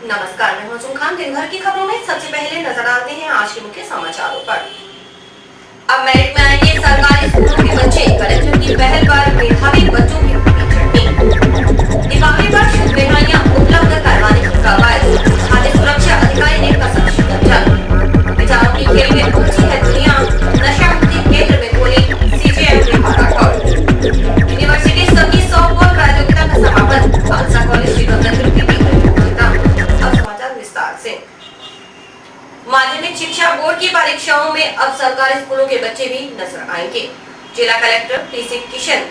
नमस्कार, मैं हूं खान। दिन भर की खबरों में सबसे पहले नजर डालते हैं आज के मुख्य समाचारों पर। अब मेरिट में आएंगे सरकारी स्कूलों के बच्चे। कलेक्टर की पहल पर मेधावी बच्चों की चटनी। दीपावली पर शुद्ध मिठाइयां उपलब्ध करवाने की कवायद। खाद्य सुरक्षा अधिकारी ने कसा शिकंजा। विचारों की खेल में पहुंची है दुनिया। नशा मुक्ति केंद्र में बोली सीजेएम राठौड़। यूनिवर्सिटी सभी सॉफ्टबॉल प्रतियोगिता का समापन। खालसा कॉलेज श्रीगंगानगर की माध्यमिक शिक्षा बोर्ड की परीक्षाओं में अब सरकारी स्कूलों के बच्चे भी नजर आएंगे। जिला कलेक्टर पी.सी. किशन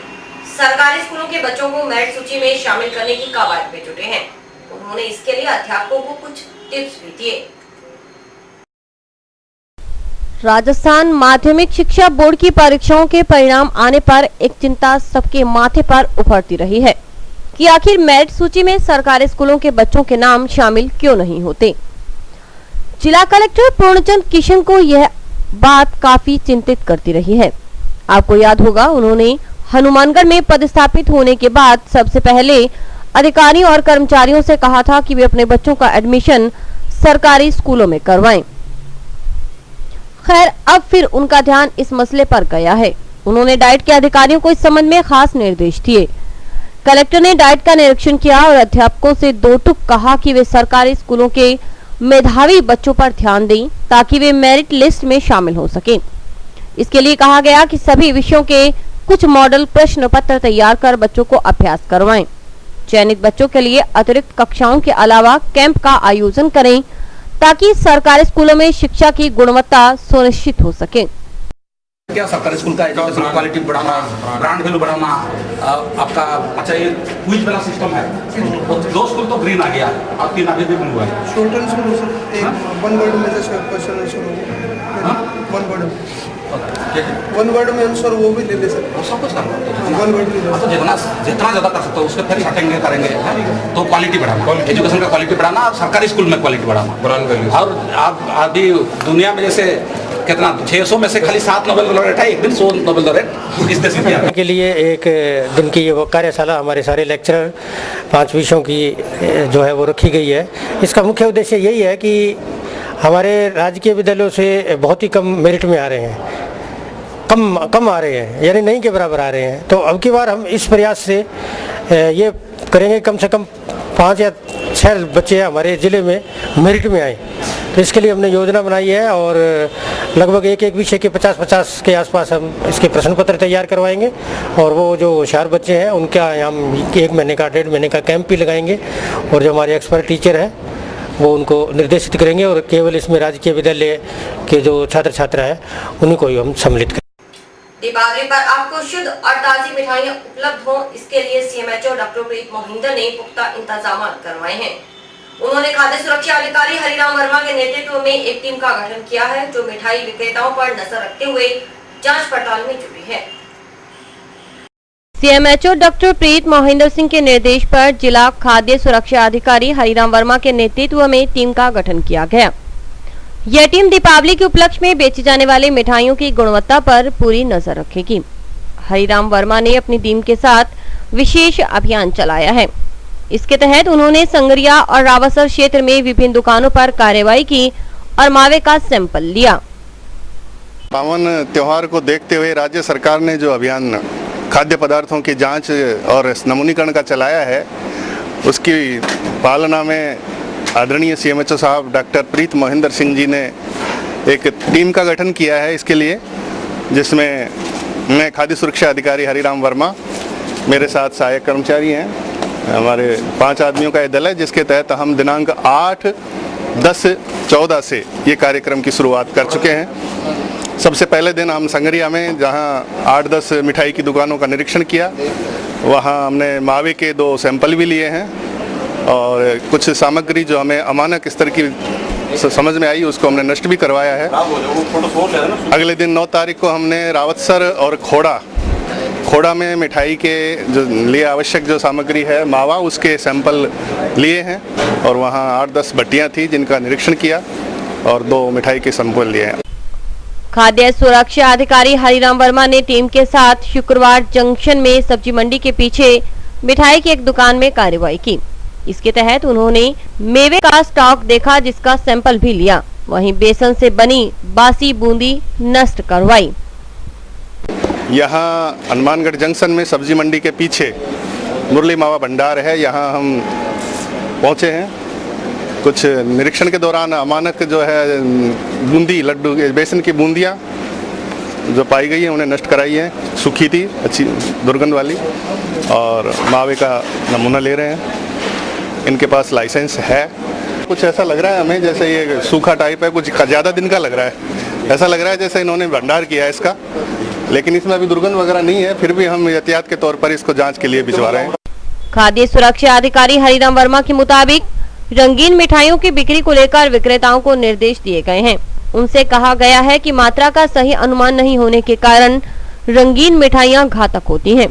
सरकारी स्कूलों के बच्चों को मेरिट सूची में शामिल करने की कवायद में जुटे हैं। उन्होंने इसके लिए अध्यापकों को कुछ टिप्स भी दिए। राजस्थान माध्यमिक शिक्षा बोर्ड की परीक्षाओं के परिणाम आने पर एक चिंता सबके माथे पर उभरती रही है कि आखिर मेरिट सूची में सरकारी स्कूलों के बच्चों के नाम शामिल क्यों नहीं होते। जिला कलेक्टर पूर्णचंद किशन को यह बात काफी चिंतित करती रही है। आपको याद होगा, उन्होंने हनुमानगढ़ में पदस्थापित होने के बाद सबसे पहले अधिकारियों और कर्मचारियों से कहा था कि वे अपने बच्चों का एडमिशन सरकारी स्कूलों में करवाएं। खैर, अब फिर उनका ध्यान इस मसले पर गया है। उन्होंने डाइट के अधिकारियों को इस संबंध में खास निर्देश दिए। कलेक्टर ने डाइट का निरीक्षण किया और अध्यापकों से दो टूक कहा कि वे सरकारी स्कूलों के मेधावी बच्चों पर ध्यान दें ताकि वे मेरिट लिस्ट में शामिल हो सकें। इसके लिए कहा गया कि सभी विषयों के कुछ मॉडल प्रश्न पत्र तैयार कर बच्चों को अभ्यास करवाएं। चयनित बच्चों के लिए अतिरिक्त कक्षाओं के अलावा कैंप का आयोजन करें ताकि सरकारी स्कूलों में शिक्षा की गुणवत्ता सुनिश्चित हो सके। क्या सरकारी स्कूल का एजुकेशन क्वालिटी बढ़ाना, ब्रांड वैल्यू बढ़ाना, आपका अच्छा ये क्विज वाला सिस्टम है। दो स्कूल तो ग्रीन आ गया और 3 आगे भी ब्लू है। शॉर्टन शुरू सर, वन वर्ड में जैसे क्वेश्चन शुरू वन वर्ड में आंसर वो भी ले ले सर। वो सब कुछ करना वन वर्ड में तो जितना ज़्यादा कर सकते हो उसके फिर हटेंगे करेंगे तो क्वालिटी बढ़ाना, एजुकेशन का क्वालिटी बढ़ाना और सरकारी स्कूल में क्वालिटी बढ़ाना, ब्रांड वैल्यू। और आप अभी दुनिया में जैसे कितना 600 में से खाली 7 नोबेल लॉरेट है, एक दिन 100 नोबेल लॉरेट इस देश में के लिए एक दिन की ये कार्यशाला हमारे सारे लेक्चरर 5 विषयों की जो है वो रखी गई है। इसका मुख्य उद्देश्य यही है कि हमारे राजकीय विद्यालयों से बहुत ही कम मेरिट में आ रहे हैं, कम आ रहे हैं, यानी नहीं के बराबर आ रहे हैं। तो अब की बार हम इस प्रयास से ये करेंगे कम से कम 5 या 6 बच्चे हमारे ज़िले में मेरिट में आए। तो इसके लिए हमने योजना बनाई है और लगभग एक विषय के 50-50 के आसपास हम इसके प्रश्न पत्र तैयार करवाएंगे और वो जो होशियार बच्चे हैं उनका हम 1 महीने का 1.5 महीने का कैंप भी लगाएंगे और जो हमारे एक्सपर्ट टीचर हैं वो उनको निर्देशित करेंगे और केवल इसमें राजकीय विद्यालय के जो छात्र छात्रा है उन्हीं को ही हम सम्मिलित करेंगे। दीपावली पर आपको शुद्ध और ताजी मिठाइयां उपलब्ध हो, इसके लिए सीएमएचओ डॉक्टर प्रीत मोहिंदर ने पुख्ता इंतजाम करवाए हैं। उन्होंने खाद्य सुरक्षा अधिकारी हरिराम वर्मा के नेतृत्व में एक टीम का गठन किया है जो मिठाई विक्रेताओं पर नजर रखते हुए जांच पड़ताल में जुटी है। सीएमएचओ डॉक्टर प्रीत मोहिंदर सिंह के निर्देश पर जिला खाद्य सुरक्षा अधिकारी हरिराम वर्मा के नेतृत्व में टीम का गठन किया गया। यह टीम दीपावली के उपलक्ष्य में बेची जाने वाली मिठाइयों की गुणवत्ता पर पूरी नजर रखेगी। हरिराम वर्मा ने अपनी टीम के साथ विशेष अभियान चलाया है। इसके तहत उन्होंने संगरिया और रावसर क्षेत्र में विभिन्न दुकानों पर कार्रवाई की और मावे का सैंपल लिया। पावन त्योहार को देखते हुए राज्य सरकार ने जो अभियान खाद्य पदार्थों की जांच और नमूनीकरण का चलाया है, उसकी पालना में आदरणीय सीएमएचओ साहब डॉक्टर प्रीत मोहिंदर सिंह जी ने एक टीम का गठन किया है इसके लिए, जिसमें मैं खाद्य सुरक्षा अधिकारी हरिराम वर्मा, मेरे साथ सहायक कर्मचारी हैं, हमारे 5 आदमियों का यह दल है जिसके तहत हम दिनांक 8, 10, 14 से ये कार्यक्रम की शुरुआत कर चुके हैं। सबसे पहले दिन हम संगरिया में जहां 8-10 मिठाई की दुकानों का निरीक्षण किया, वहां हमने मावे के 2 सैंपल भी लिए हैं और कुछ सामग्री जो हमें अमानक स्तर की समझ में आई उसको हमने नष्ट भी करवाया है। अगले दिन 9 तारीख को हमने रावतसर और खोड़ा में मिठाई के जो लिए आवश्यक जो सामग्री है मावा, उसके सैंपल लिए हैं और वहाँ 8-10 भट्टियाँ थी जिनका निरीक्षण किया और 2 मिठाई के सैंपल लिए हैं। खाद्य सुरक्षा अधिकारी हरिराम वर्मा ने टीम के साथ शुक्रवार जंक्शन में सब्जी मंडी के पीछे मिठाई की एक दुकान में कार्रवाई की। इसके तहत उन्होंने मेवे का स्टॉक देखा, जिसका सैंपल भी लिया। वहीं बेसन से बनी बासी बूंदी नष्ट करवाई। यहाँ हनुमानगढ़ जंक्शन में सब्जी मंडी के पीछे मुरली मावा भंडार है, यहाँ हम पहुँचे हैं। कुछ निरीक्षण के दौरान अमानक जो है बूंदी लड्डू बेसन की बूंदियाँ जो पाई गई है उन्हें नष्ट कराई है। सूखी थी, अच्छी दुर्गंध वाली, और मावे का नमूना ले रहे हैं। इनके पास लाइसेंस है। कुछ ऐसा लग रहा है हमें जैसे ये सूखा टाइप है, कुछ ज़्यादा दिन का लग रहा है। ऐसा लग रहा है जैसे इन्होंने भंडार किया है इसका, लेकिन इसमें अभी दुर्गंध वगैरह नहीं है। फिर भी हम एहतियात के तौर पर इसको जांच के लिए भिजवा रहे हैं। खाद्य सुरक्षा अधिकारी हरिराम वर्मा के मुताबिक रंगीन मिठाइयों की बिक्री को लेकर विक्रेताओं को निर्देश दिए गए हैं। उनसे कहा गया है कि मात्रा का सही अनुमान नहीं होने के कारण रंगीन मिठाइयां घातक होती हैं।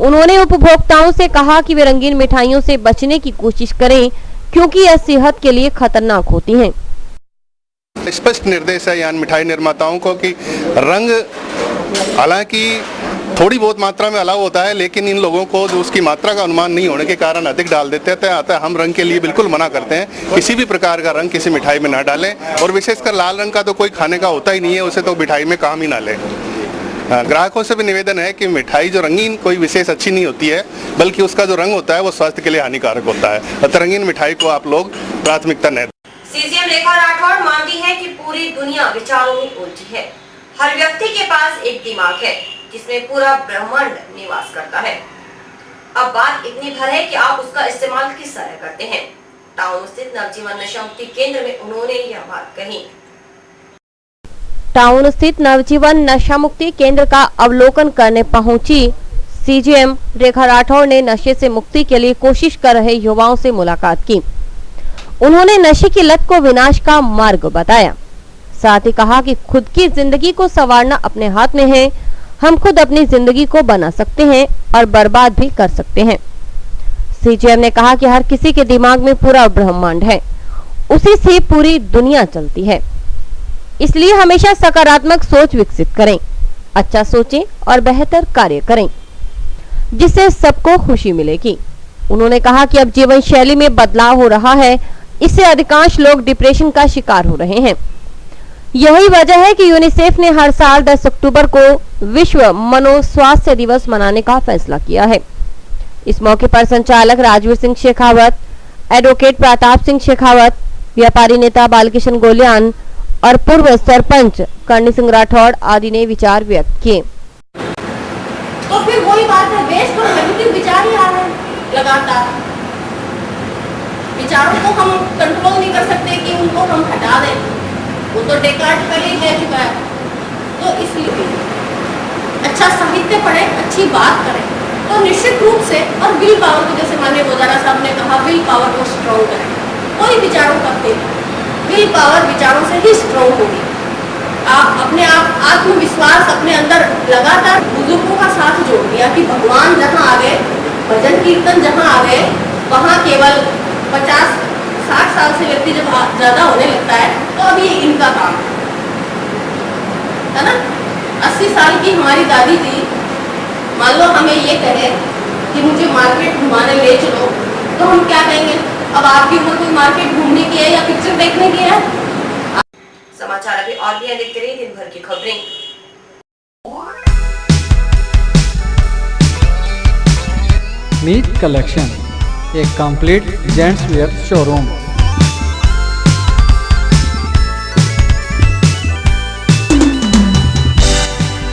उन्होंने उपभोक्ताओं से कहा कि वे रंगीन मिठाइयों से बचने की कोशिश करें, क्योंकि यह सेहत के लिए खतरनाक होती हैं। स्पष्ट निर्देश है यहाँ मिठाई निर्माताओं को कि रंग हालांकि थोड़ी बहुत मात्रा में अलाउ होता है, लेकिन इन लोगों को जो उसकी मात्रा का अनुमान नहीं होने के कारण अधिक डाल देते हैं। हम रंग के लिए बिल्कुल मना करते हैं। किसी भी प्रकार का रंग किसी मिठाई में ना डालें, और विशेषकर लाल रंग का तो कोई खाने का होता ही नहीं है, उसे तो मिठाई में काम ही ना लें। ग्राहकों से भी निवेदन है कि मिठाई जो रंगीन कोई विशेष अच्छी नहीं होती है, बल्कि उसका जो रंग होता है वो स्वास्थ्य के लिए हानिकारक होता है। अतः रंगीन मिठाई को आप लोग प्राथमिकता न दें। सीजीएम रेखा राठौड़ मानती है कि पूरी दुनिया विचारों में उलझी है। हर व्यक्ति के पास एक दिमाग है जिसमें पूरा ब्रह्मांड निवास करता है। अब बात इतनी भर है कि आप उसका इस्तेमाल किस तरह करते हैं। टाउन स्थित नवजीवन नशा मुक्ति केंद्र में उन्होंने यह बात कही। टाउन स्थित नवजीवन नशा मुक्ति केंद्र का अवलोकन करने पहुंची सीजीएम रेखा राठौड़ ने नशे से मुक्ति के लिए कोशिश कर रहे युवाओं से मुलाकात की। उन्होंने नशे की लत को विनाश का मार्ग बताया। साथ ही कहा कि खुद की जिंदगी को संवारना अपने हाथ में है। हम खुद अपनी जिंदगी को बना सकते हैं और बर्बाद भी कर सकते हैं। सीजीएम ने कहा कि हर किसी के दिमाग में पूरा ब्रह्मांड है, उसी से पूरी दुनिया चलती है। इसलिए हमेशा सकारात्मक सोच विकसित करें, अच्छा सोचें और बेहतर कार्य करें, जिससे सबको खुशी मिलेगी। उन्होंने कहा कि अब जीवन शैली में बदलाव हो रहा है, इससे अधिकांश लोग डिप्रेशन का शिकार हो रहे हैं। यही वजह है कि यूनिसेफ ने हर साल 10 अक्टूबर को विश्व मनोस्वास्थ्य दिवस मनाने का फैसला किया है। इस मौके पर संचालक राजवीर सिंह शेखावत, एडवोकेट प्रताप सिंह शेखावत, व्यापारी नेता बालकिशन गोलियान और पूर्व सरपंच करणी सिंह राठौड़ आदि ने विचार व्यक्त किए। तो फिर वही बात है, बेस्ड और नेगेटिव विचार ही आ रहे हैं लगातार। विचारों को हम कंट्रोल नहीं कर सकते कि उनको हम हटा दें, वो तो डेकार्ट पहले ही कह चुका है। तो इसलिए अच्छा साहित्य पढ़ें, अच्छी बात करें, तो निश्चित रूप से, और विल पावर को जैसे माननीय वोजारा साहब ने कहा, विल पावर को स्ट्रॉन्ग करें। कोई विचारों का विल पावर विचारों से ही स्ट्रॉन्ग होगी। आप अपने आप आत्मविश्वास अपने अंदर लगातार बुजुर्गों का साथ जोड़ दिया कि भगवान जहाँ आ गए, भजन कीर्तन जहाँ आ गए, वहाँ केवल 50-60 साल से व्यक्ति जब ज्यादा होने लगता है तो अब ये इनका काम है ना। 80 साल की हमारी दादी जी मान लो हमें ये कहे कि मुझे मार्केट घुमाने ले चलो, तो हम क्या कहेंगे? अब आपकी उम्र कोई मार्केट घूमने की है या पिक्चर देखने की है? समाचार अभी और भी देखते रहिए दिन भर की खबरें। मीत कलेक्शन, एक कंप्लीट जेंट्स वेयर शोरूम।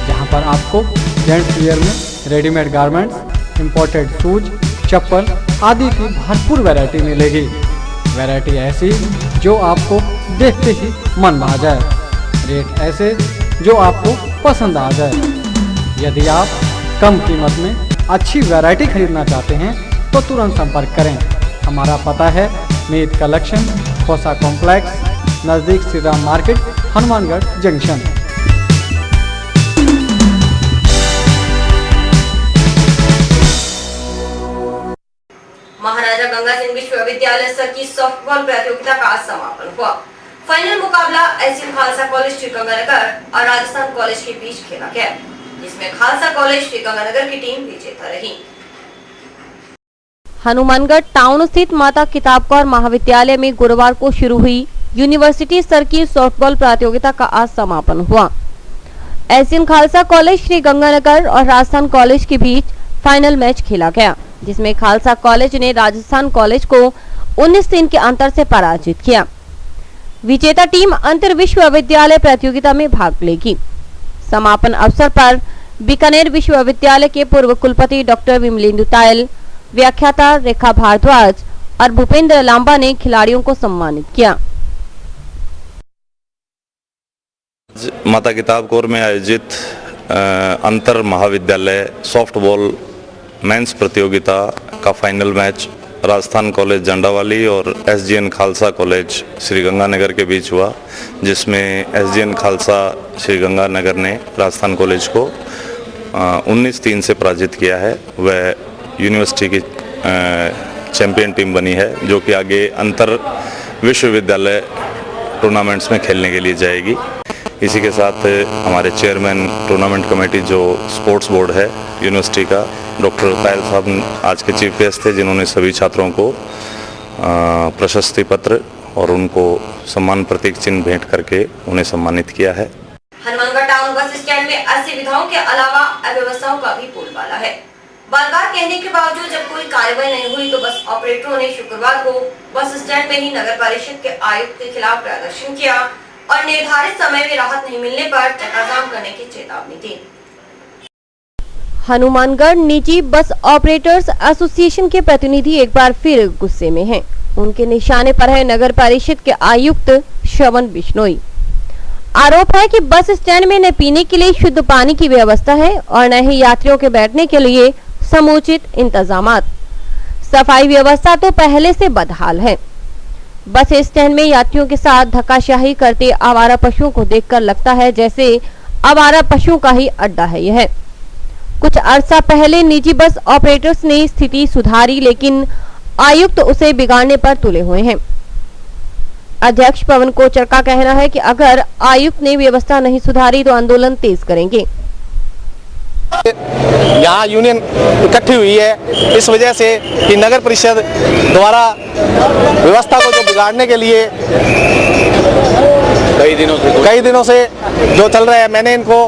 जहां पर आपको जेंट्स वेयर में रेडीमेड गारमेंट्स, इंपोर्टेड शूज, चप्पल आदि की भरपूर वैरायटी मिलेगी। वैरायटी ऐसी जो आपको देखते ही मन भा जाए, रेट ऐसे जो आपको पसंद आ जाए। यदि आप कम कीमत में अच्छी वैरायटी खरीदना चाहते हैं तो तुरंत संपर्क करें। हमारा पता है मीत कलेक्शन, खोसा कॉम्प्लेक्स, नज़दीक श्री राम मार्केट, हनुमानगढ़ जंक्शन। महाराजा गंगा सिंह विश्वविद्यालय स्तर की सॉफ्टबॉल प्रतियोगिता का आज समापन हुआ। फाइनल मुकाबला एसएम खालसा कॉलेज श्रीगंगानगर और राजस्थान कॉलेज के बीच खेला गया, जिसमें खालसा कॉलेज श्रीगंगानगर की टीम विजेता रही। हनुमानगढ़ टाउन स्थित माता किताब कौर महाविद्यालय में गुरुवार को शुरू हुई यूनिवर्सिटी स्तर की सॉफ्टबॉल प्रतियोगिता का आज समापन हुआ। एशियन खालसा कॉलेज श्री गंगानगर और राजस्थान कॉलेज के बीच फाइनल मैच खेला गया, जिसमें खालसा कॉलेज ने राजस्थान कॉलेज को 19-3 के अंतर से पराजित किया। विजेता टीम अंतर विश्वविद्यालय प्रतियोगिता में भाग लेगी। समापन अवसर पर बीकानेर विश्वविद्यालय के पूर्व कुलपति डॉक्टर विमलेंदु तायल, व्याख्याता रेखा भारद्वाज और भूपेंद्र लांबा ने खिलाड़ियों को सम्मानित किया। माता किताब कौर में आयोजित अंतर महाविद्यालय सॉफ्टबॉल मेंस प्रतियोगिता का फाइनल मैच राजस्थान कॉलेज जंडावाली और एसजीएन खालसा कॉलेज श्री गंगानगर के बीच हुआ, जिसमें एसजीएन खालसा श्री गंगानगर ने राजस्थान कॉलेज को 19-3 से पराजित किया है। वह यूनिवर्सिटी की चैंपियन टीम बनी है, जो कि आगे अंतर विश्वविद्यालय टूर्नामेंट्स में खेलने के लिए जाएगी। इसी के साथ हमारे चेयरमैन टूर्नामेंट कमेटी जो स्पोर्ट्स बोर्ड है यूनिवर्सिटी का, डॉक्टर तायल साहब आज के चीफ गेस्ट थे, जिन्होंने सभी छात्रों को प्रशस्ति पत्र और उनको सम्मान प्रतीक चिन्ह भेंट करके उन्हें सम्मानित किया है। हनुमानगढ़ टाउन बस स्टैंड में असुविधाओं के अलावा अव्यवस्थाओं का भी बोलबाला है। बार बार कहने के बावजूद जब कोई कार्रवाई नहीं हुई तो बस ऑपरेटरों ने शुक्रवार को बस स्टैंड में ही नगर परिषद के आयुक्त के खिलाफ प्रदर्शन किया और निर्धारित समय में राहत नहीं मिलने पर चक्काजाम करने की चेतावनी दी। हनुमानगढ़ निजी बस ऑपरेटर्स एसोसिएशन के प्रतिनिधि एक बार फिर गुस्से में हैं। उनके निशाने पर है नगर परिषद के आयुक्त श्रवण बिश्नोई। आरोप है कि बस स्टैंड में न पीने के लिए शुद्ध पानी की व्यवस्था है और न ही यात्रियों के बैठने के लिए समुचित इंतजामात। सफाई व्यवस्था तो पहले से बदहाल है। बस स्टैंड में यात्रियों के साथ धक्काशाही करते आवारा पशुओं को देखकर लगता है जैसे आवारा पशुओं का ही अड्डा है यह। कुछ अरसा पहले निजी बस ऑपरेटर्स ने स्थिति सुधारी, लेकिन आयुक्त उसे बिगाड़ने पर तुले हुए हैं। अध्यक्ष पवन कोचर का कहना है कि अगर आयुक्त ने व्यवस्था नहीं सुधारी तो आंदोलन तेज करेंगे। यहाँ यूनियन इकट्ठी हुई है इस वजह से कि नगर परिषद द्वारा व्यवस्था को जो बिगाड़ने के लिए कई दिनों से जो चल रहा है, मैंने इनको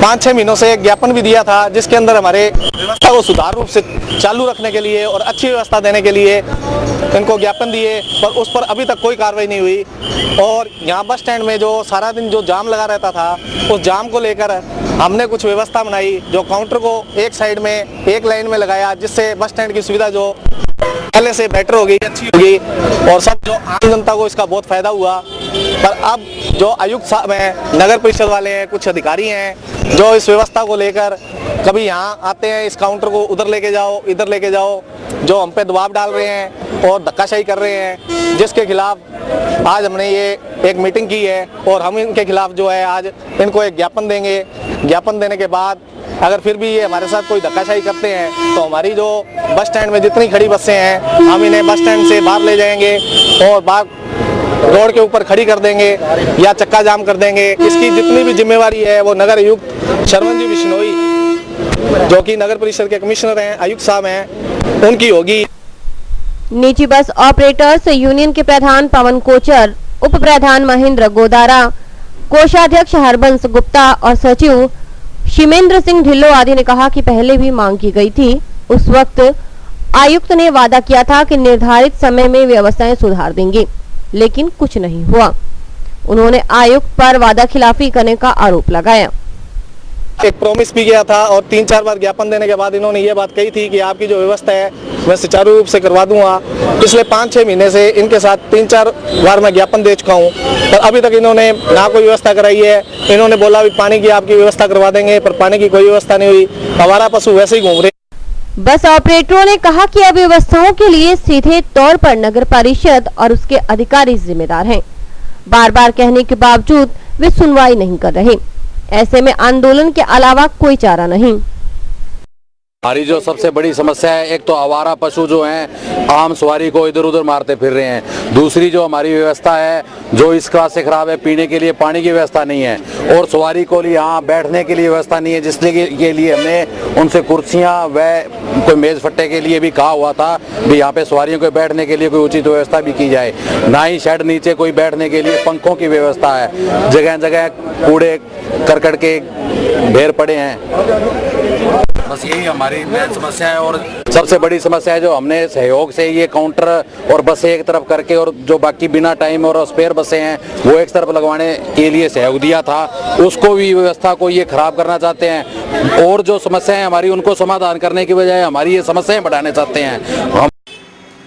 5-6 महीनों से ज्ञापन भी दिया था, जिसके अंदर हमारे व्यवस्था को सुचारू रूप से चालू रखने के लिए और अच्छी व्यवस्था देने के लिए इनको ज्ञापन दिए, पर उस पर अभी तक कोई कार्रवाई नहीं हुई। और यहाँ बस स्टैंड में जो सारा दिन जो जाम लगा रहता था, उस जाम को लेकर हमने कुछ व्यवस्था बनाई, जो काउंटर को एक साइड में एक लाइन में लगाया, जिससे बस स्टैंड की सुविधा जो पहले से बेटर होगी, अच्छी होगी और सब जो आम जनता को इसका बहुत फायदा हुआ। पर अब जो आयुक्त साहब हैं, नगर परिषद वाले हैं, कुछ अधिकारी हैं जो इस व्यवस्था को लेकर कभी यहाँ आते हैं, इस काउंटर को उधर लेके जाओ, इधर लेके जाओ, जो हम पे दबाव डाल रहे हैं और धक्काशाही कर रहे हैं, जिसके खिलाफ आज हमने ये एक मीटिंग की है और हम इनके खिलाफ जो है आज इनको एक ज्ञापन देंगे। ज्ञापन देने के बाद अगर फिर भी ये हमारे साथ कोई धक्काशाही करते हैं तो हमारी जो बस स्टैंड में जितनी खड़ी बसें हैं, हम इन्हें बस स्टैंड से बाहर ले जाएंगे और बाहर रोड के ऊपर खड़ी कर देंगे या चक्का जाम कर देंगे। इसकी जितनी भी जिम्मेवारी है वो नगर आयुक्त श्रवण जी बिश्नोई, जो कि नगर परिषद के कमिश्नर हैं, आयुक्त साहब हैं, उनकी होगी। निजी बस ऑपरेटर्स यूनियन के प्रधान पवन कोचर, उप प्रधान महेंद्र गोदारा, कोषाध्यक्ष हरबंस गुप्ता और सचिव शिमेंद्र सिंह ढिल्लो आदि ने कहा कि पहले भी मांग की गई थी। उस वक्त आयुक्त ने वादा किया था कि निर्धारित समय में व्यवस्थाएं सुधार देंगे, लेकिन कुछ नहीं हुआ। उन्होंने आयुक्त पर वादा खिलाफी करने का आरोप लगाया। एक प्रॉमिस भी किया था और 3-4 बार ज्ञापन देने के बाद इन्होंने ये बात कही थी कि आपकी जो व्यवस्था है मैं सुचारू रूप से करवा दूंगा। पिछले 5-6 महीने से इनके साथ 3-4 बार मैं ज्ञापन दे चुका हूँ, पर अभी तक इन्होंने ना कोई व्यवस्था कराई है। इन्होंने बोला भी पानी की आपकी व्यवस्था करवा देंगे, पर पानी की कोई व्यवस्था नहीं हुई। हमारा पशु वैसे ही घूम रहे। बस ऑपरेटरों ने कहा कि अव्यवस्थाओं के लिए सीधे तौर पर नगर परिषद और उसके अधिकारी जिम्मेदार हैं। बार बार कहने के बावजूद वे सुनवाई नहीं कर रहे। ऐसे में आंदोलन के अलावा कोई चारा नहीं। हमारी जो सबसे बड़ी समस्या है, एक तो आवारा पशु जो हैं आम सवारी को इधर उधर मारते फिर रहे हैं। दूसरी जो हमारी व्यवस्था है जो इस क्लास से खराब है, पीने के लिए पानी की व्यवस्था नहीं है और सवारी को लिए यहाँ बैठने के लिए व्यवस्था नहीं है, जिसके के लिए हमने उनसे कुर्सियाँ व कोई मेज फट्टे के लिए भी कहा हुआ था भी यहाँ पे सवारियों को बैठने के लिए कोई उचित व्यवस्था भी की जाए। ना ही शेड नीचे कोई बैठने के लिए पंखों की व्यवस्था है। जगह जगह कूड़े करकट के ढेर पड़े हैं। बस यही हमारी मेन समस्या है। और सबसे बड़ी समस्या है जो हमने सहयोग से ये काउंटर और बसें एक तरफ करके और जो बाकी बिना टाइम और स्पेयर बसें हैं वो एक तरफ लगवाने के लिए सहयोग दिया था, उसको भी व्यवस्था को ये खराब करना चाहते हैं। और जो समस्याएं हमारी उनको समाधान करने की बजाय हमारी ये समस्याएं बढ़ाने चाहते हैं हम।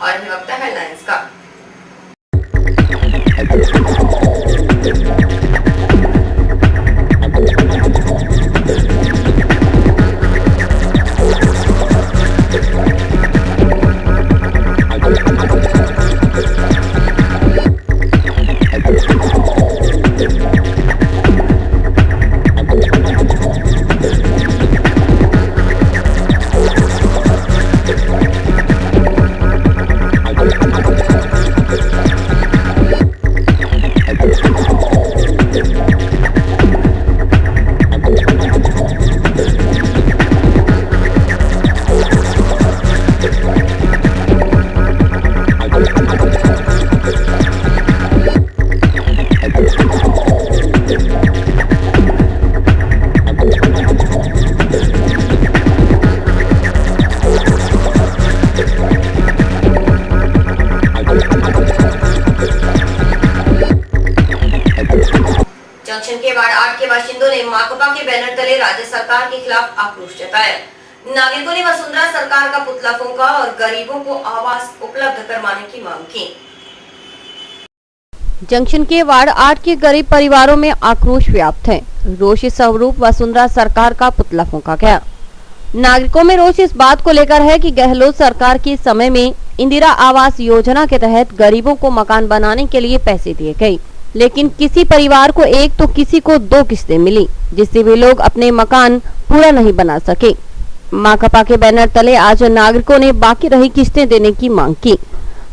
और अभी वक्त है हेडलाइंस का। जंक्शन के वार्ड 8 के बाशिंदों ने माकपा के बैनर तले राज्य सरकार के खिलाफ आक्रोश जताया। नागरिकों ने वसुंधरा सरकार का पुतला फूंका और गरीबों को आवास उपलब्ध करवाने की मांग की। जंक्शन के वार्ड 8 के गरीब परिवारों में आक्रोश व्याप्त है। रोष स्वरूप वसुंधरा सरकार का पुतला फूंका गया। नागरिकों में रोष इस बात को लेकर है कि गहलोत सरकार के समय में इंदिरा आवास योजना के तहत गरीबों को मकान बनाने के लिए पैसे दिए गए, लेकिन किसी परिवार को एक तो किसी को 2 किस्तें मिली, जिससे वे लोग अपने मकान पूरा नहीं बना सके। माकपा के बैनर तले आज नागरिकों ने बाकी रही किस्तें देने की मांग की।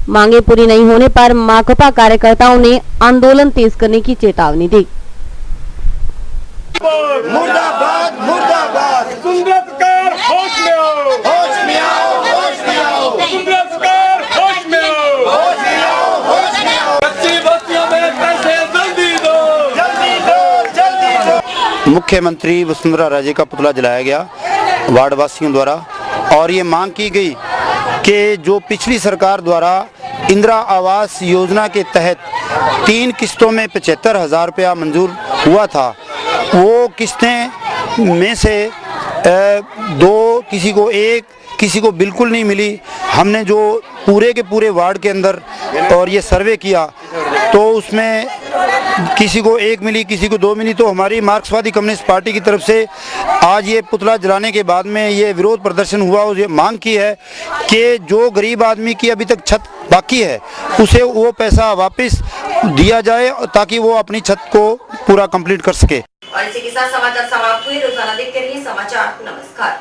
मांगे पूरी नहीं होने पर माकपा कार्यकर्ताओं ने आंदोलन तेज करने की चेतावनी दी। मुर्दाबाद मुर्दाबाद वसुंधरा सरकार होश में आओ, होश में आओ, होश में आओ, वसुंधरा सरकार होश में आओ, होश में आओ, होश में आओ। कच्ची बस्तियों में पैसे जल्दी दो, जल्दी दो, जल्दी दो। मुख्यमंत्री वसुंधरा राजे का पुतला जलाया गया वार्ड वासियों द्वारा और ये मांग की गई कि जो पिछली सरकार द्वारा इंदिरा आवास योजना के तहत 3 किस्तों में 75,000 रुपया मंजूर हुआ था, वो किस्तें में से 2 किसी को 1 किसी को बिल्कुल नहीं मिली। हमने जो पूरे के पूरे वार्ड के अंदर और ये सर्वे किया तो उसमें किसी को 1 मिली, किसी को 2 मिली। तो हमारी मार्क्सवादी कम्युनिस्ट पार्टी की तरफ से आज ये पुतला जलाने के बाद में ये विरोध प्रदर्शन हुआ और ये मांग की है कि जो गरीब आदमी की अभी तक छत बाकी है उसे वो पैसा वापस दिया जाए ताकि वो अपनी छत को पूरा कंप्लीट कर सके। और इसी के साथ समाचार समाप्त हुए। रोजाना देखते रहिए समाचार। नमस्कार।